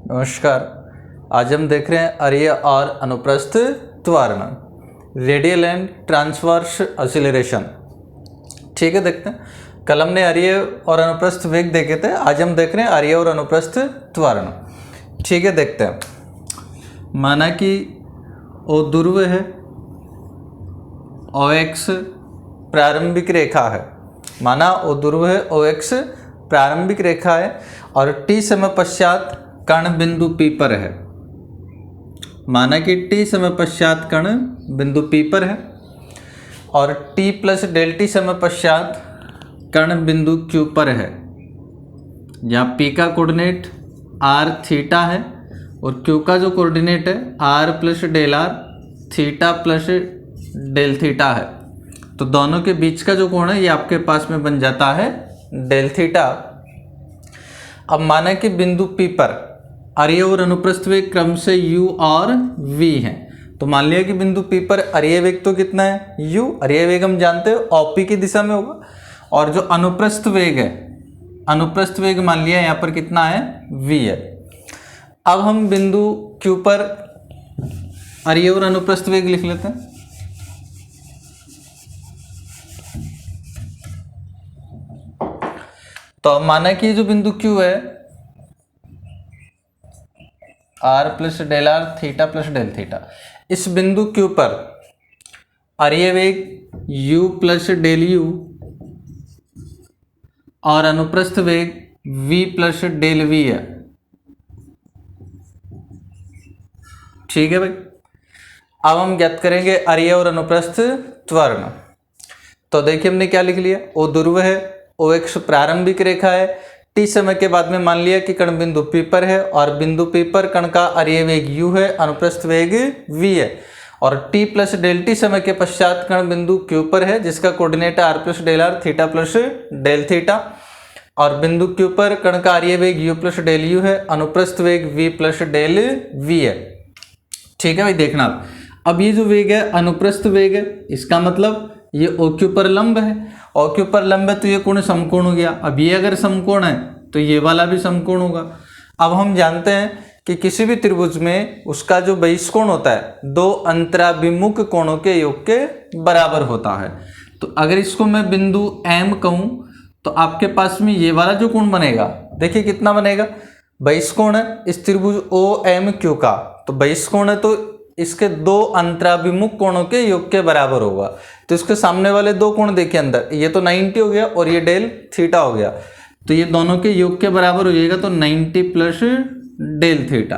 नमस्कार। आज हम देख रहे हैं अरीय और अनुप्रस्थ त्वरण, रेडियल एंड ट्रांसवर्स एक्सीलरेशन। ठीक है, देखते हैं। कल हमने अरीय और अनुप्रस्थ वेग देखे थे, आज हम देख रहे हैं अरीय और अनुप्रस्थ त्वरण। ठीक है, देखते हैं। माना कि ओ ध्रुव है, OX प्रारंभिक रेखा है। माना ओ ध्रुव है, OX प्रारंभिक रेखा है और t समय पश्चात कण बिंदु P पर है। माना कि t समय पश्चात कण बिंदु P पर है और t प्लस डेल टी समय पश्चात कण बिंदु Q पर है। जहाँ P का कोऑर्डिनेट r थीटा है और Q का जो कोऑर्डिनेट है r plus del r theta plus del theta है। तो दोनों के बीच का जो कोण है ये आपके पास में बन जाता है डेल थीटा। अब माना कि बिंदु P पर अरीय और अनुप्रस्थ वेग क्रम से u और v हैं। तो मान लिया कि बिंदु P पर अरीय वेग तो कितना है u, अरीय वेग हम जानते हैं OP की दिशा में होगा, और जो अनुप्रस्थ वेग है, अनुप्रस्थ वेग मान लिया यहाँ पर कितना है v है। अब हम बिंदु Q पर अरीय और अनुप्रस्थ वेग लिख लेते हैं। तो माना कि जो बिंदु Q है r plus del r theta plus del theta, इस बिंदु Q पर अरीय वेग u प्लस डेल u और अनुप्रस्थ वेग v प्लस डेल v है। ठीक है भाई। अब हम ज्ञात करेंगे अरीय और अनुप्रस्थ त्वरण। तो देखिए हमने क्या लिख लिया, ओ ध्रुव है, OX प्रारंभिक रेखा है, t समय के बाद में मान लिया कि कण बिंदु P पर है और बिंदु P पर कण का अरीय वेग u है, अनुप्रस्थ वेग v है, और t प्लस डेल टी समय के पश्चात कण बिंदु Q पर है जिसका कोऑर्डिनेट है r plus del r theta plus del theta, और बिंदु Q पर कण का अरीय वेग u प्लस डेल u है, अनुप्रस्थ वेग v प्लस डेल v है। ठीक है भाई, देखना अब ये जो वेग है अनुप्रस्थ वेग है, इसका मतलब ये OQ पर लंब है, OQ पर लंब है तो ये कोण समकोण हो गया। अब ये अगर समकोण है तो ये वाला भी समकोण होगा। अब हम जानते हैं कि किसी भी त्रिभुज में उसका जो बहिष्कोण होता है दो अंतराभिमुख कोणों के योग के बराबर होता है। तो अगर इसको मैं बिंदु M कहूँ तो आपके पास में ये वाला जो कोण बनेगा, देखिए कितना बनेगा, बहिष्कोण है इस त्रिभुज OMQ का, तो बहिष्कोण है तो इसके दो अंतराभिमुख कोणों के योग के बराबर होगा। तो इसके सामने वाले दो कोण देखिए अंदर, ये तो 90 हो गया और ये डेल थीटा हो गया, तो ये दोनों के योग के बराबर हो जाएगा, तो 90 प्लस डेल थीटा।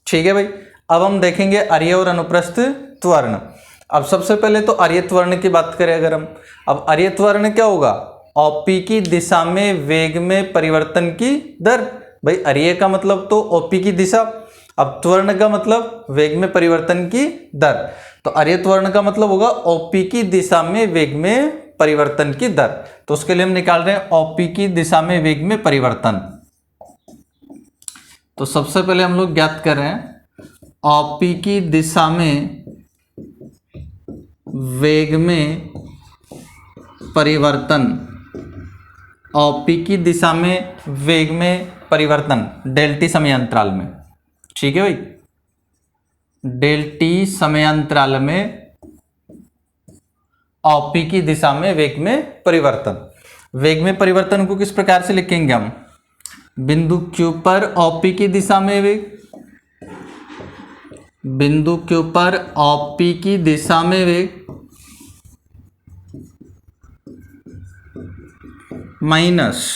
ठीक है भाई। अब हम देखेंगे अरीय और अनुप्रस्थ त्वरण। अब सबसे पहले तो अरीय त्वरण की बात करें अगर हम, अब अरीय त्वरण क्या होगा, OP की दिशा में वेग में परिवर्तन की दर। भाई अरीय का मतलब तो OP की दिशा, अब त्वरण का मतलब वेग में परिवर्तन की दर। तो अरीय त्वरण का मतलब होगा OP की दिशा में वेग में परिवर्तन की दर। तो उसके लिए हम निकाल रहे हैं OP की दिशा में वेग में परिवर्तन। तो सबसे पहले हम लोग ज्ञात कर रहे हैं OP की दिशा में वेग में परिवर्तन, OP की दिशा में वेग में परिवर्तन डेल टी समय अंतराल में। ठीक है भाई, डेल टी समयांतराल में OP की दिशा में वेग में परिवर्तन। वेग में परिवर्तन को किस प्रकार से लिखेंगे हम, बिंदु Q पर OP की दिशा में वेग, बिंदु Q पर OP की दिशा में वेग माइनस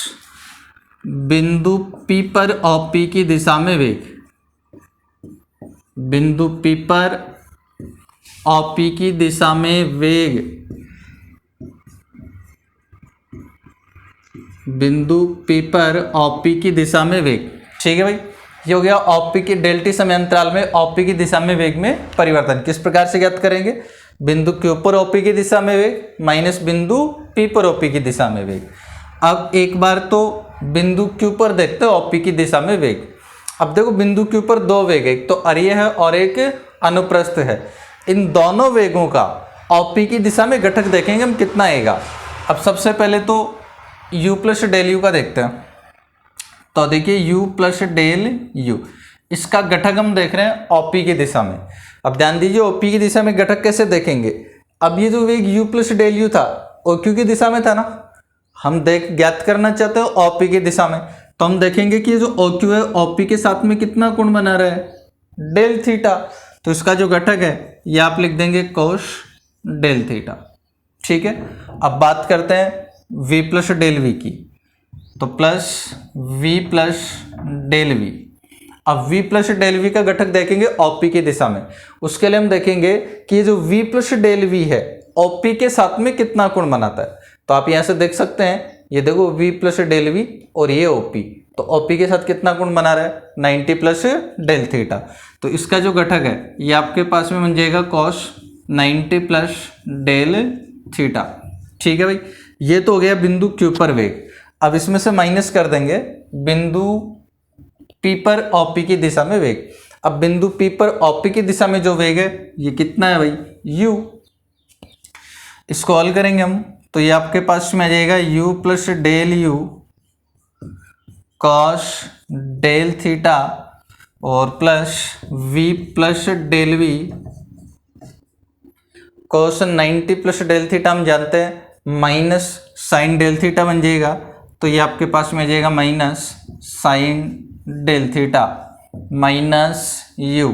बिंदु P पर OP की दिशा में वेग, बिंदु P पर OP की दिशा में वेग, बिंदु P पर OP की दिशा में वेग। ठीक है भाई, ये हो गया OP की डेल टी समय अंतराल में OP की दिशा में वेग में परिवर्तन। किस प्रकार से ज्ञात करेंगे, बिंदु Q पर OP की दिशा में वेग माइनस बिंदु P पर OP की दिशा में वेग। अब एक बार तो बिंदु Q पर देखते हैं OP की दिशा में वेग। अब देखो बिंदु Q पर दो वेग, एक तो अरीय है और एक अनुप्रस्थ है। इन दोनों वेगों का OP की दिशा में घटक देखेंगे हम कितना आएगा। अब सबसे पहले तो u प्लस डेल u का देखते हैं। तो देखिए u प्लस डेल u, इसका घटक हम देख रहे हैं ओपी की दिशा में। अब ध्यान दीजिए ओपी की दिशा में घटक कैसे देखेंगे। अब ये जो वेग u प्लस डेल यू था OQ की दिशा में था ना, हम ज्ञात करना चाहते हैं ओपी की दिशा में, तो हम देखेंगे कि ये जो OQ है ओपी के साथ में कितना कोण बना रहा है, डेल थीटा। तो इसका जो घटक है ये आप लिख देंगे कोस डेल थीटा। ठीक है, अब बात करते हैं v प्लस डेल वी की, तो plus v plus del v. अब v प्लस डेल वी का घटक देखेंगे ओपी की दिशा में। उसके लिए हम देखेंगे कि ये जो v प्लस डेल वी है ओपी के साथ में कितना कोण बनाता है। तो आप यहां से देख सकते हैं, ये देखो v प्लस डेल वी और ये ओपी, तो ओपी के साथ कितना कोण बना रहा है, 90 प्लस डेल थीटा। तो इसका जो घटक है ये आपके पास में बन जाएगा कॉस 90 प्लस डेल थीटा। ठीक है भाई, ये तो हो गया बिंदु Q पर वेग। अब इसमें से माइनस कर देंगे बिंदु P पर OP की दिशा में वेग। अब बिंदु P पर OP की दिशा में जो वेग है ये कितना है भाई, u। इसको हल करेंगे हम, तो ये आपके पास में आ जाएगा u plus del you cos del theta और plus v plus del V cos 90 plus del theta हम जानते हैं माइनस साइन डेल थीटा बन जाएगा। तो ये आपके पास में आ जाएगा minus sine del theta minus u।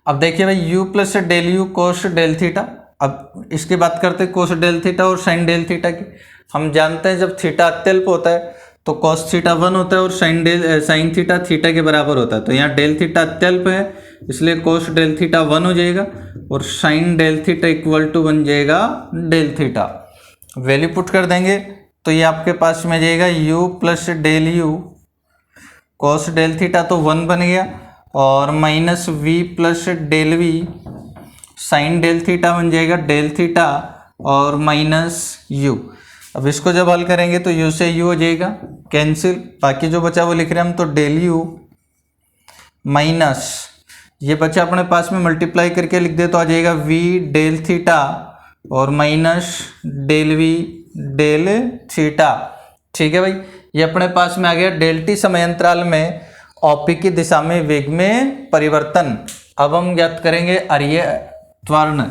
अब देखिए भाई u plus del u cos del theta. अब इसकी बात करते हैं कोस डेल थीटा और साइन डेल थीटा की। हम जानते हैं जब थीटा अत्यल्प होता है तो कॉस थीटा 1 होता है और साइन थीटा थीटा के बराबर होता है। तो यहाँ डेल थीटा अत्यल्प है इसलिए कोस डेल थीटा 1 हो जाएगा और sine del theta equal to बन जाएगा डेल थीटा। वैल्यू पुट कर देंगे तो ये आपके पास में जाएगा u plus del you cos del theta तो 1 बन गया और minus v plus del v sine del theta बन जाएगा डेल थीटा और माइनस u। अब इसको जब हल करेंगे तो u से u हो जाएगा कैंसिल, बाकी जो बचा वो लिख रहे हैं हम, तो डेल u माइनस ये बचा अपने पास में मल्टीप्लाई करके लिख दे तो आ जाएगा v डेल थीटा और minus del v del theta. ठीक है भाई, ये अपने पास में आ गया डेल टी समय अंतराल में ओपी की दिशा में वेग में परिवर्तन। अब हम ज्ञात करेंगे अरीय त्वरण।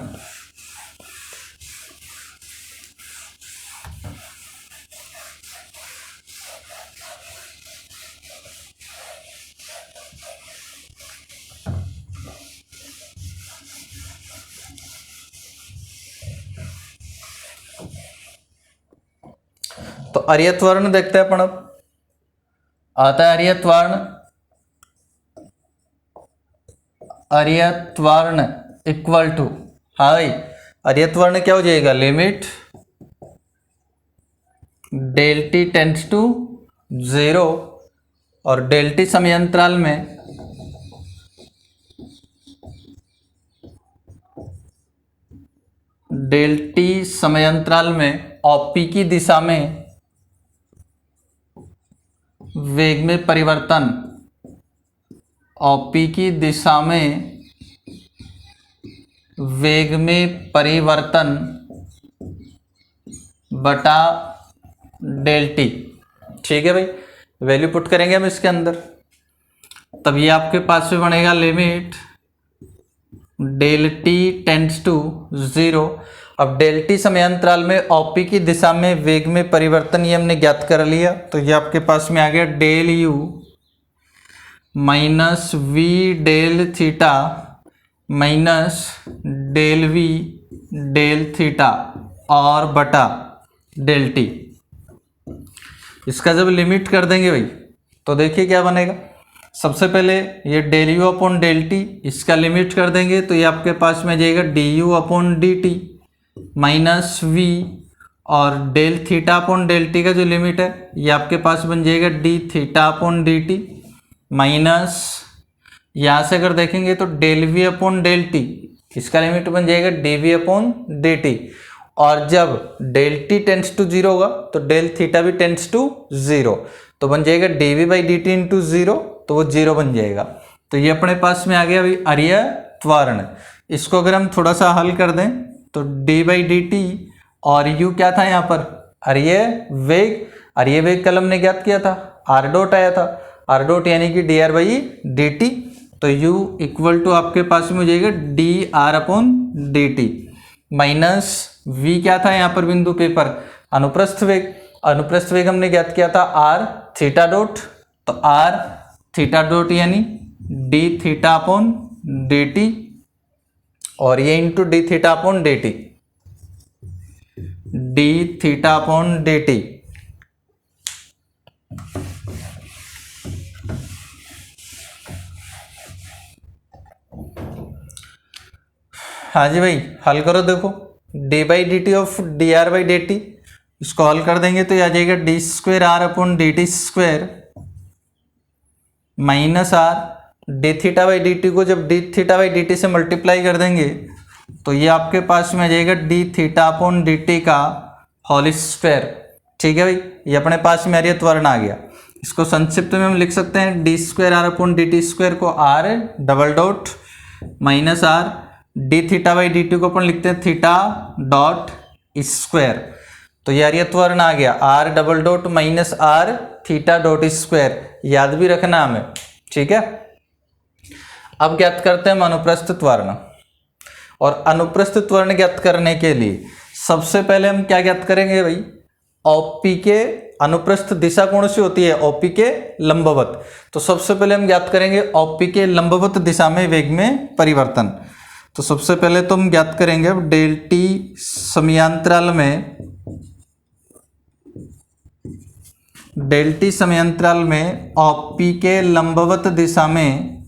तो अरीय त्वरण देखते हैं अपन। अब आता है अरीय त्वरण इक्वल टू, हाँ भाई अरीय त्वरण क्या हो जाएगा, limit del t tends to 0 और डेल टी समय अंतराल में डेल टी समय अंतराल में ओपी की दिशा में वेग में परिवर्तन, ओपी की दिशा में वेग में परिवर्तन बटा डेल टी। ठीक है भाई, वैल्यू पुट करेंगे हम इसके अंदर, तब ये आपके पास में बनेगा limit del t tends to 0। अब डेल टी समय अंतराल में ओपी की दिशा में वेग में परिवर्तन ये हमने ज्ञात कर लिया, तो ये आपके पास में आ गया del u minus v del theta minus del v del theta और बटा डेल टी। इसका जब लिमिट कर देंगे भाई तो देखिए क्या बनेगा। सबसे पहले ये del U upon del T, इसका लिमिट कर देंगे तो ये आपके पास में जाएगा D U upon D T minus V और del theta upon del T का जो लिमिट है ये आपके पास बन जाएगा D theta upon D T minus, यहाँ से अगर देखेंगे तो del V upon del T, इसका लिमिट बन जाएगा D we upon D T. और जब डेल टी टेंड्स टू 0 होगा तो डेल थीटा भी टेंड्स टू 0, तो बन जाएगा D v by D t into 0, तो वो 0 बन जाएगा। तो ये अपने पास में आ गया अभी अरीय त्वरण। इसको अगर हम थोड़ा सा हल कर दें तो डी बाई डी टी और यू क्या था यहाँ पर, अरीय वेग। अरीय वेग कल हमने ज्ञात किया था, आर डॉट आया था। आर डॉट यानी कि d are by D t, तो यू इक्वल टू आपके पास में हो जाएगा D r upon D T minus v क्या था यहाँ पर बिंदु पे पर अनुप्रस्थ वेग, अनुप्रस्थ वेग हमने ज्ञात किया था आर थीटा डॉट, तो आर थीटा डॉट यानी D theta upon D T और ये into D theta upon D t, d theta upon D T. हाँ जी भाई हल करो, देखो D by D T of D R by D T, इसको हल कर देंगे तो ये आ जाएगा D square R upon D T square minus R D theta by D T को जब D theta by D T से मल्टीप्लाई कर देंगे तो ये आपके पास में आ जाएगा D theta upon D T का होल स्क्वायर। ठीक है भाई, ये अपने पास में आर्य त्वरण आ गया। इसको संक्षिप्त में हम लिख सकते हैं D square R upon D T square को R double dot minus R D theta by D T को अपन लिखते हैं थीटा डॉट स्क्वायर, तो ये आर्य त्वरण आ गया r double dot minus r theta dot square, याद भी रखना हमें। ठीक है, अब ज्ञात करते हैं अनुप्रस्थ त्वरण, और अनुप्रस्थ त्वरण ज्ञात करने के लिए सबसे पहले हम क्या ज्ञात करेंगे भाई, ओपी के अनुप्रस्थ दिशा कौन सी होती है, ओपी के लंबवत, तो सबसे पहले हम ज्ञात करेंगे ओपी के लंबवत दिशा में वेग में परिवर्तन। तो सबसे पहले तो हम ज्ञात करेंगे डेल टी समयांतराल में, डेल टी समयांतराल में ओपी के लंबवत दिशा में,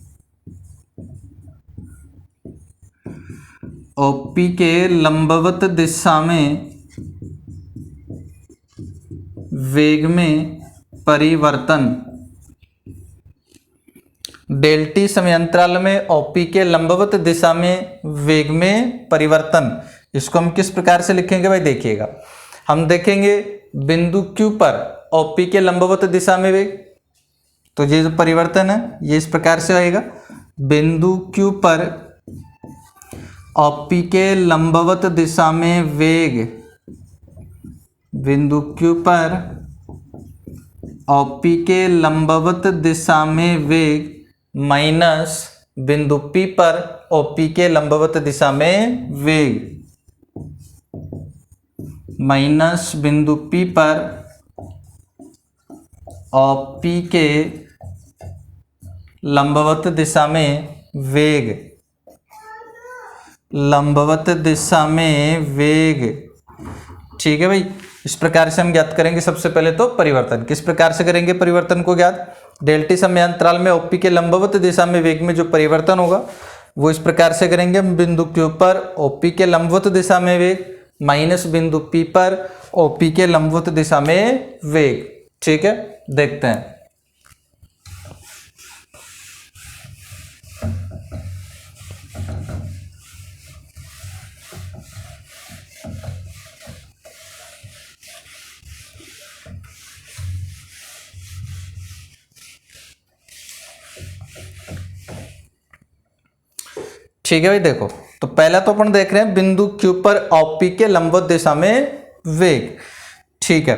ओपी के लंबवत दिशा में वेग में परिवर्तन, डेल टी समयांतराल में ओपी के लंबवत दिशा में वेग में परिवर्तन, इसको हम किस प्रकार से लिखेंगे भाई, देखिएगा हम देखेंगे बिंदु Q पर ओपी के लंबवत दिशा में वेग, तो ये जो परिवर्तन है ये इस प्रकार से आएगा, बिंदु Q पर ओपी के लंबवत दिशा में वेग, बिंदु Q पर ओपी के लंबवत दिशा में वेग माइनस बिंदु P पर ओपी के लंबवत दिशा में वेग, माइनस बिंदु P पर ओपी के लंबवत दिशा में वेग, लंबवत दिशा में वेग। ठीक है भाई, इस प्रकार से हम ज्ञात करेंगे सबसे पहले तो परिवर्तन। किस प्रकार से करेंगे परिवर्तन को ज्ञात, डेल टी समयांतराल में ओपी के लंबवत दिशा में वेग में जो परिवर्तन होगा वो इस प्रकार से करेंगे, हम बिंदु Q पर ओपी के लंबवत दिशा में वेग माइनस बिंदु P पर ओपी के लंबवत दिशा में वेग। ठीक है, देखते हैं। ठीक है भाई, देखो तो पहला तो अपन देख रहे हैं बिंदु Q पर ओपी के लंबवत दिशा में वेग। ठीक है,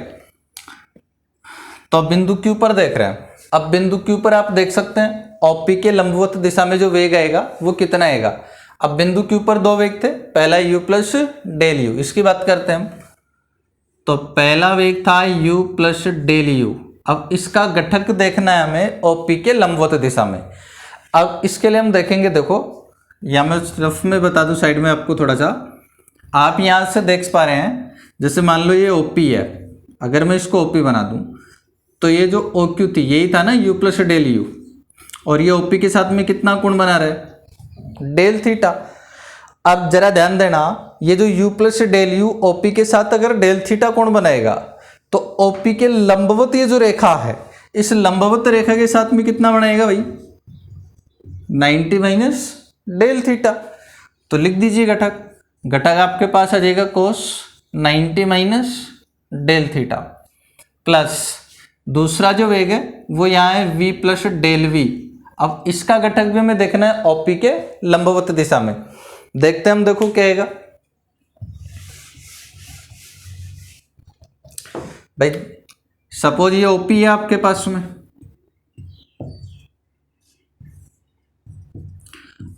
तो बिंदु Q पर देख रहे हैं, अब बिंदु Q पर आप देख सकते हैं ओपी के लंबवत दिशा में जो वेग आएगा वो कितना आएगा। अब बिंदु Q पर दो वेग थे, पहला u प्लस डेल यू, इसकी बात करते हैं हम, तो पहला वेग था u प्लस डेल यू। अब इसका घटक देखना है हमें ओपी के लंबवत दिशा में। अब इसके लिए हम देखेंगे, देखो या मैं रफ में बता दूं साइड में आपको थोड़ा सा, आप यहाँ से देख पा रहे हैं, जैसे मान लो ये ओपी है, अगर मैं इसको ओपी बना दूं तो ये जो ओ क्यू थी यही था ना u प्लस डेल यू, और ये ओपी के साथ में कितना कोण बना रहा है, डेल थीटा। अब जरा ध्यान देना, ये जो u plus del u OP के साथ अगर डेल थीटा कोण बनाएगा तो ओपी के लंबवत ये जो रेखा है, इस लंबवत रेखा के साथ में कितना बनाएगा भाई, 90 माइनस डेल थीटा। तो लिख दीजिए घटक, घटक आपके पास आ जाएगा कोस 90 माइनस डेल थीटा, प्लस दूसरा जो वेग है वो यहाँ है v प्लस डेल वी। अब इसका घटक भी हमें देखना है ओपी के लंबवत दिशा में, देखते हैं हम, देखो क्या आएगा भाई। सपोज ये ओपी है आपके पास में,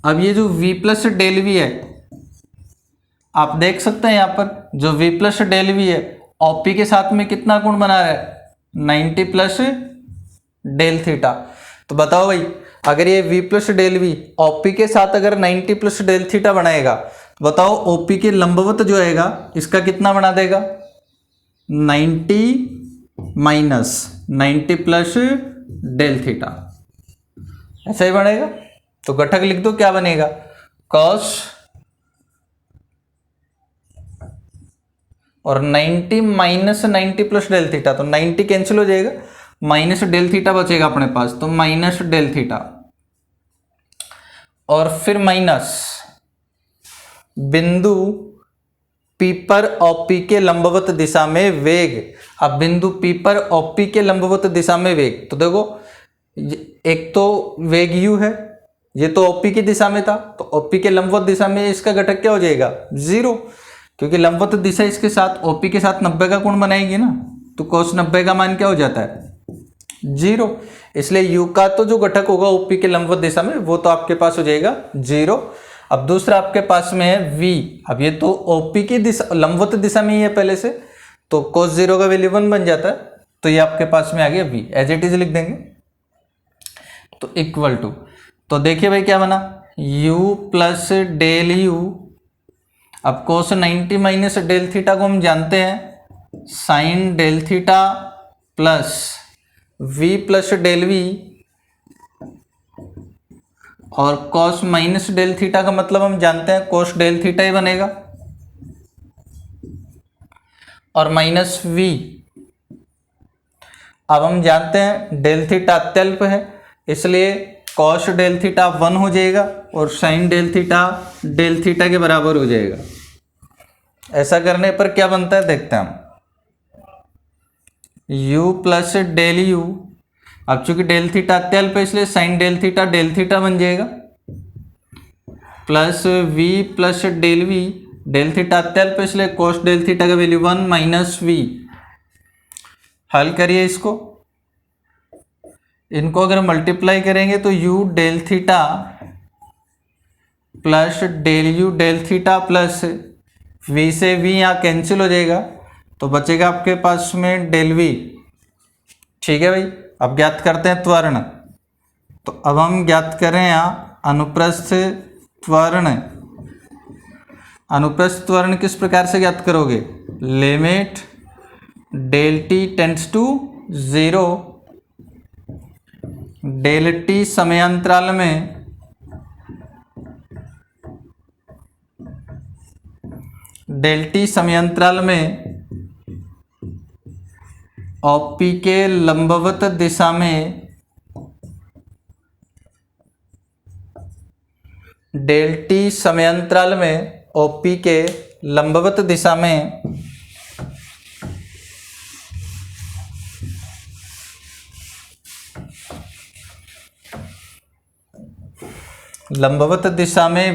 अब ये जो v प्लस डेल वी है, आप देख सकते हैं यहाँ पर जो v प्लस डेल वी है OP के साथ में कितना कोण बना रहा है 90 प्लस डेल थीटा। तो बताओ भाई, अगर ये v plus del v OP के साथ अगर 90 प्लस डेल थीटा बनाएगा, बताओ OP के लंबवत जो आएगा इसका कितना बना देगा 90 माइनस 90 प्लस डेल थीटा, ऐसा ही बनेगा। तो घटक लिख दो, क्या बनेगा cos और 90 माइनस 90 प्लस डेल थीटा, तो 90 कैंसिल हो जाएगा, माइनस डेल थीटा बचेगा अपने पास, तो माइनस डेल थीटा और फिर माइनस बिंदु P पर OP के लंबवत दिशा में वेग। अब बिंदु P पर OP के लंबवत दिशा में वेग, तो देखो एक तो वेग u है, ये तो OP की दिशा में था, तो OP के लंबवत दिशा में इसका घटक क्या हो जाएगा 0, क्योंकि लंबवत दिशा इसके साथ OP के साथ 90 का कोण बनाएगी ना, तो cos 90 का मान क्या हो जाता है 0, इसलिए u का तो जो घटक होगा OP के लंबवत दिशा में वो तो आपके पास हो जाएगा 0। अब दूसरा आपके पास में है v, अब ये तो OP की दिशा लंबवत दिशा में ही है पहले से, तो cos 0 का वैल्यू 1 बन जाता है, तो ये आपके पास में आ गया v, एज इट इज लिख देंगे। तो इक्वल टू, तो देखिए भाई क्या बना u प्लस डेल u, अब cos 90 माइनस डेल थीटा को हम जानते हैं sine del theta plus v plus del v, और cos माइनस डेल थीटा का मतलब हम जानते हैं cos डेल थीटा ही बनेगा, और माइनस v, अब हम जानते हैं डेल थीटा अत्यल्प है, इसलिए cos डेल थीटा 1 हो जाएगा और sin डेल थीटा के बराबर हो जाएगा। ऐसा करने पर क्या बनता है देखते हैं हम, u प्लस डेल u, अब चूंकि डेल थीटा अत्यल्प है इसलिए sin डेल थीटा बन जाएगा, plus v plus del v, del theta अत्यल्प है इसलिए cos डेल थीटा का वैल्यू 1 माइनस v। हल करिए इसको, इनको अगर मल्टीप्लाई करेंगे तो u del theta plus del u del theta plus v से v यहाँ कैंसिल हो जाएगा, तो बचेगा आपके पास में डेल v। ठीक है भाई, अब ज्ञात करते हैं त्वरण। तो अब हम ज्ञात करें यहाँ अनुप्रस्थ त्वरण। अनुप्रस्थ त्वरण किस प्रकार से ज्ञात करोगे, limit del t tends to 0, del t समयांतराल में OP के लंबवत दिशा में डेल t समयांतराल में OP के लंबवत दिशा में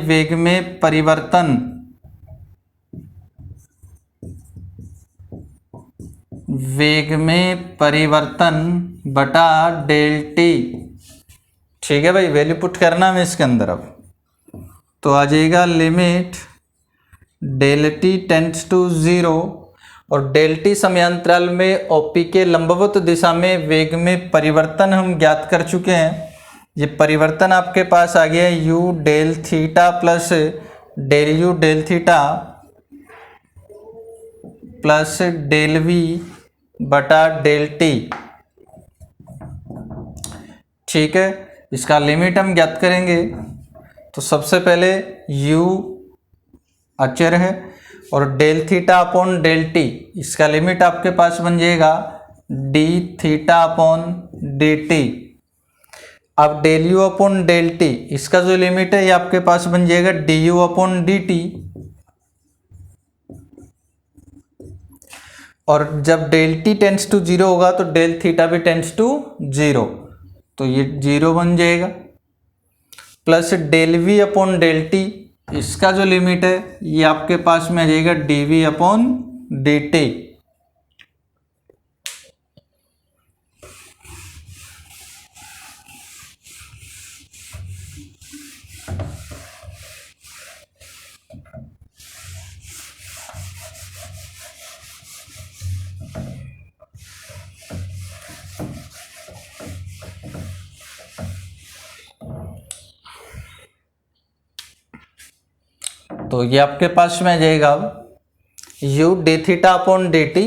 वेग में परिवर्तन बटा डेल t। ठीक है भाई, वैल्यू पुट करना है इसके अंदर। अब तो आ जाएगा limit del t tends to 0, और डेल t समयांतराल में OP के लंबवत दिशा में वेग में परिवर्तन हम ज्ञात कर चुके हैं। ये परिवर्तन आपके पास आ गया है u del theta plus del u del theta plus del v बटा डेल t। ठीक है, इसका लिमिट हम ज्ञात करेंगे। तो सबसे पहले u अचर है और del theta upon del t, इसका लिमिट आपके पास बन जाएगा d theta upon D T. अब del u upon del t, इसका जो लिमिट है ये आपके पास बन जाएगा du अपॉन डी टी, और जब डेल t टेंड्स टू 0 होगा तो डेल थीटा भी टेंड्स टू 0, तो ये 0 बन जाएगा, plus del v upon del t, इसका जो लिमिट है ये आपके पास में आ जाएगा dv अपॉन डी टी। तो ये आपके पास में आ जाएगा अब u d theta upon D t,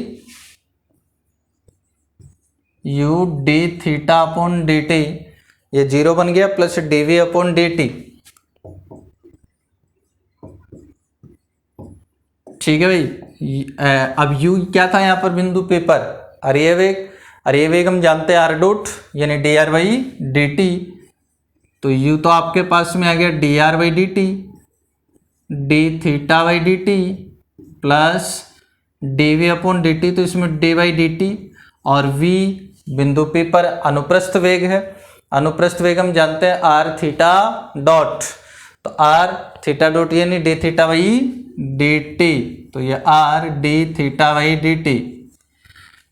u d theta upon D t, ये 0 बन गया, plus d we upon D t. ठीक है भाई। अब यू क्या था यहाँ पर बिंदु पे पर, अरेय वेग, अरेय वेग हम जानते हैं आर डॉट यानी d are by D t. तो यू तो आपके पास में आ गया d are by D t, d theta by D T plus d we upon D t, तो इसमें डी बाई डी टी, और वी बिंदु पे पर अनुप्रस्थ वेग है। अनुप्रस्थ वेग हम जानते हैं आर थीटा डॉट, तो आर थीटा डॉट यानी D theta by D t, तो ये are D theta by D T.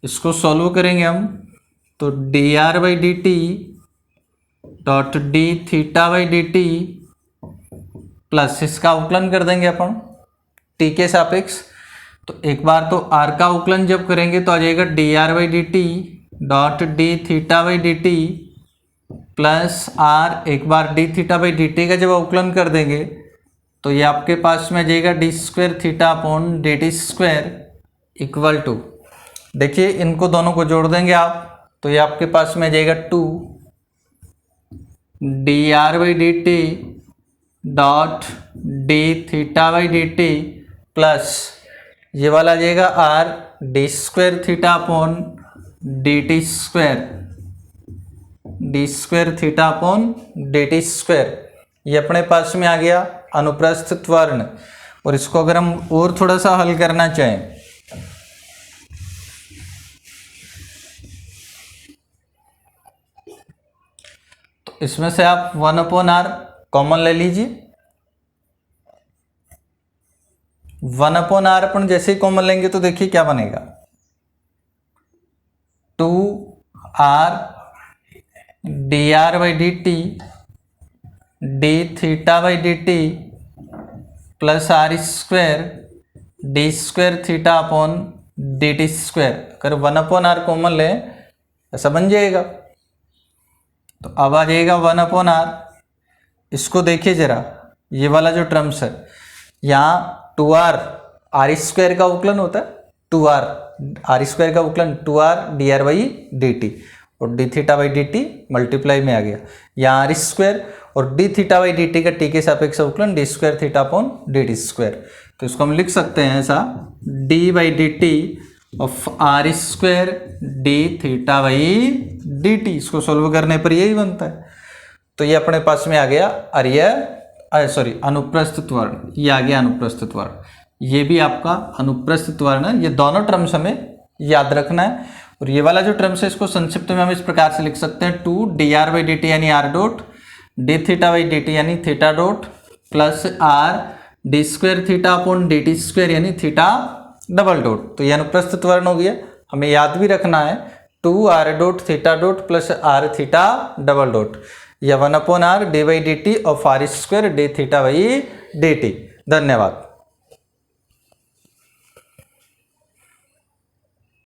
इसको सॉल्व करेंगे हम, तो D R by D T dot D theta by D T plus इसका अवकलन कर देंगे अपन टी के सापेक्ष। तो एक बार तो आर का अवकलन जब करेंगे तो आ जाएगा D R by D T dot D theta by D T plus R, एक बार D theta by D T का जब अवकलन कर देंगे तो ये आपके पास में आ जाएगा d square theta upon D T square equal to, देखिए इनको दोनों को जोड़ देंगे आप, तो ये आपके पास में आ जाएगा 2 D are by D T dot D theta by D T plus ये वाला आ जाएगा are D square theta upon D T square, d square theta upon D T square. ये अपने पास में आ गया अनुप्रस्थ त्वरण। और इसको अगर हम और थोड़ा सा हल करना चाहें तो इसमें से आप 1/r कॉमन ले लीजिए। 1/r अपन जैसे ही कॉमन लेंगे तो देखिए क्या बनेगा, 2r D R by D t d theta by D T plus r square d square theta upon D T square. अगर 1/r कॉमन लें ऐसा बन जाएगा। तो अब आ जाएगा 1/r। इसको देखिए जरा, ये वाला जो टर्म्स है यहाँ 2r आर स्क्वायर का अवकलन होता है, 2r आर स्क्वायर का अवकलन 2r D R by D T, और D theta by D T multiply में आ गया यहाँ आर स्क्वायर, और D theta by D T का टी के सापेक्ष अवकलन D square theta upon D T square. तो इसको हम लिख सकते हैं ऐसा, D by D T of are square D theta by D T. इसको सोल्व करने पर यही बनता है। तो ये अपने पास में आ गया अनुप्रस्थ त्वरण, ये आ गया अनुप्रस्थ त्वरण। ये भी आपका अनुप्रस्थ त्वरण है। ये दोनों टर्म्स हमें याद रखना है। और ये वाला जो टर्म्स है इसको संक्षिप्त में हम इस प्रकार से लिख सकते हैं, 2 D are by D T यानी R dot D theta by D T यानी theta dot plus R D square theta upon D T square यानी थीटा डबल डॉट। तो ये अनुप्रस्थ त्वरण हो गया। हमें याद भी रखना है 2 r dot theta dot plus r theta double dot, या 1/r d by D T of are square D theta by D t. धन्यवाद।